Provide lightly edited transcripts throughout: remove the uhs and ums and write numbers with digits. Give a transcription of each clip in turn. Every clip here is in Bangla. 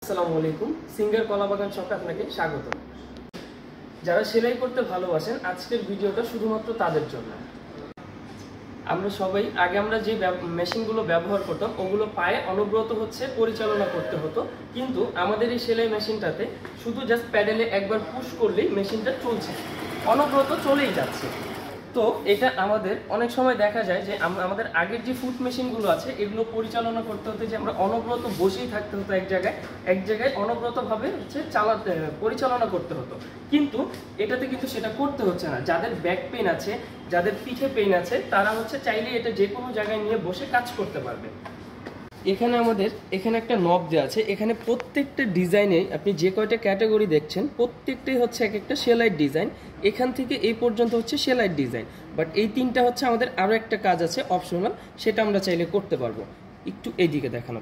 আসসালামু আলাইকুম, সিঙ্গার কলাবাগান শপে আপনাকে স্বাগত। যারা সেলাই করতে ভালোবাসেন আজকের ভিডিওটা শুধুমাত্র তাদের জন্য। আমরা সবাই আমরা যে মেশিনগুলো ব্যবহার করতাম ওগুলো পায়ে অনবরত পরিচালনা করতে হতো, কিন্তু আমাদের এই সেলাই মেশিনটাতে শুধু জাস্ট প্যাডেলে একবার পুশ করলেই মেশিনটা চলছে, অনবরত চলেই যাচ্ছে। তো এটা আমাদের অনেক সময় দেখা যায় যে আমাদের আগের যে ফুট মেশিনগুলো আছে এগুলো পরিচালনা করতে হতো যে আমরা অনবরত বসেই থাকতে হতো এক জায়গায় অনবরতভাবে পরিচালনা করতে হতো, কিন্তু এটাতে কিন্তু সেটা করতে হচ্ছে না। যাদের ব্যাক পেইন আছে, যাদের পিঠে পেইন আছে, তারা চাইলে এটা যে কোনো জায়গায় নিয়ে বসে কাজ করতে পারবে। এখানে একটা নব দেওয়া আছে, এখানে প্রত্যেকটা ডিজাইনে আপনি যে কয়টা ক্যাটাগরি দেখছেন প্রত্যেকটাই এক একটা সেলাইয়ের ডিজাইন। এখান থেকে এই পর্যন্ত সেলাইয়ের ডিজাইন, বাট এই তিনটা আমাদের আরও একটা কাজ আছে অপশনাল, সেটা আমরা চাইলে করতে পারবো। একটু এইদিকে দেখানো।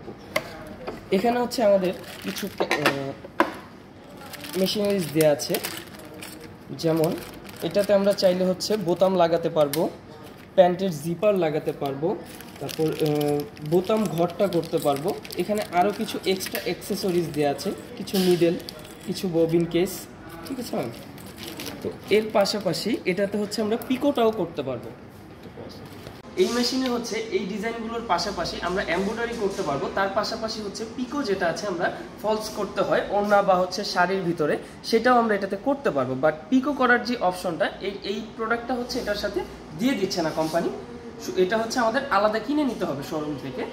এখানে আমাদের কিছু মেশিনারিজ দেওয়া আছে, যেমন এটাতে আমরা চাইলে বোতাম লাগাতে পারবো, প্যান্টের জিপার লাগাতে পারবো, তারপর বোতাম ঘরটা করতে পারবো। এখানে আরও কিছু এক্সট্রা অ্যাক্সেসরিজ দেওয়া আছে, কিছু নিডেল, কিছু ববিন কেস, ঠিক আছে ম্যাম। তো এর পাশাপাশি এটাতে আমরা পিকোটাও করতে পারবো। এই মেশিনে এই ডিজাইনগুলোর পাশাপাশি আমরা এমব্রয়ডারি করতে পারবো, তার পাশাপাশি পিকো যেটা আছে আমরা ফলস করতে হয় ওড়না বা শাড়ির ভিতরে, সেটাও আমরা এটাতে করতে পারবো। বাট পিকো করার যে অপশনটা এই প্রোডাক্টটা এটার সাথে দিয়ে দিচ্ছে না কোম্পানি, এটা আমাদের আলাদা কিনে নিতে হবে শোরুম থেকে।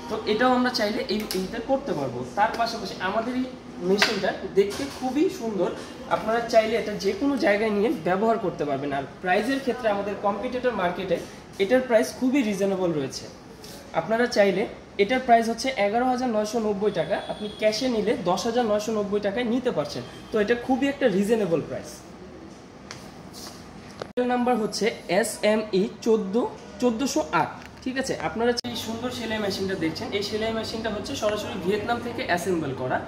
তো এটাও আমরা চাইলে এইটা করতে পারবো। তার পাশাপাশি আমাদের এই মেশিনটা দেখতে খুবই সুন্দর, আপনারা চাইলে এটা যে কোনো জায়গায় নিয়ে ব্যবহার করতে পারবেন। আর প্রাইসের ক্ষেত্রে আমাদের কম্পিটিটর মার্কেটে এটার প্রাইস খুবই রিজনেবল রয়েছে। আপনারা চাইলে এটার প্রাইস 11,990 টাকা, আপনি ক্যাশে নিলে 10,990 টাকায় নিতে পারছেন। তো এটা খুবই একটা রিজনেবল প্রাইস। নাম্বার SME 1408, ঠিক আছে। আপনারা এই সুন্দর সেলাই মেশিনটা দেখছেন, এই সেলাই মেশিনটা সরাসরি ভিয়েতনাম থেকে অ্যাসেম্বল করা।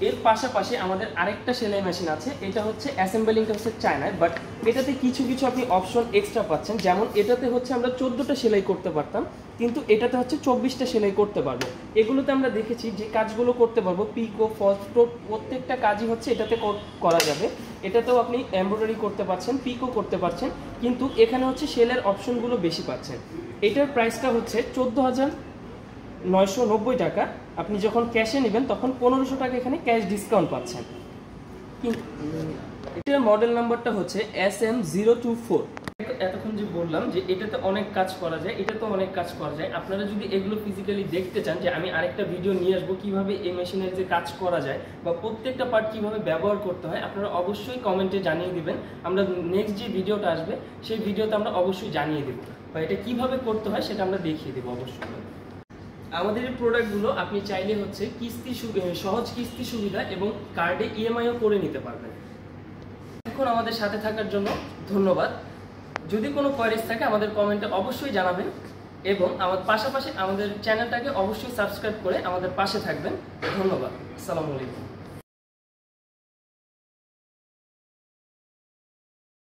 এর পাশাপাশি আমাদের আরেকটা সেলাই মেশিন আছে, এটা অ্যাসেম্বলিংটা চায়নায়, বাট এটাতে কিছু আপনি অপশন এক্সট্রা পাচ্ছেন। যেমন এটাতে আমরা 14টা সেলাই করতে পারতাম, কিন্তু এটাতে 24টা সেলাই করতে পারবো। এগুলোতে আমরা দেখেছি যে কাজগুলো করতে পারবো, পিকো, ফলস, প্রত্যেকটা কাজই এটাতে করা যাবে। এটাতেও আপনি এমব্রয়ডারি করতে পারছেন, পিকো করতে পারছেন, কিন্তু এখানে সেলের অপশনগুলো বেশি পাচ্ছেন। এটার প্রাইসটা 14,990 টাকা। আপনি যখন ক্যাশে নেবেন তখন 1500 টাকা এখানে ক্যাশ ডিসকাউন্ট পাচ্ছেন। কিন্তু এটার মডেল নাম্বারটা SM024। এতক্ষণ যে বললাম যে এটাতে অনেক কাজ করা যায়, এটাতে অনেক কাজ করা যায়। আপনারা যদি এগুলো ফিজিক্যালি দেখতে চান, যে আমি আরেকটা ভিডিও নিয়ে আসবো কিভাবে এই মেশিনের যে কাজ করা যায় বা প্রত্যেকটা পার্ট কিভাবে ব্যবহার করতে হয়, আপনারা অবশ্যই কমেন্টে জানিয়ে দিবেন। আমরা নেক্সট যে ভিডিওটা আসবে সেই ভিডিওতে আমরা অবশ্যই জানিয়ে দেবো, বা এটা কিভাবে করতে হয় সেটা আমরা দেখিয়ে দেবো অবশ্যই। আমাদের এই প্রোডাক্টগুলো আপনি চাইলে সহজ কিস্তি সুবিধা এবং কার্ডে EMIও করে নিতে পারবেন। এখন আমাদের সাথে থাকার জন্য ধন্যবাদ। যদি কোনো কোয়ারিজ থাকে আমাদের কমেন্টে অবশ্যই জানাবেন, এবং পাশাপাশি আমাদের চ্যানেলটাকে অবশ্যই সাবস্ক্রাইব করে আমাদের পাশে থাকবেন। ধন্যবাদ। আসসালামু আলাইকুম।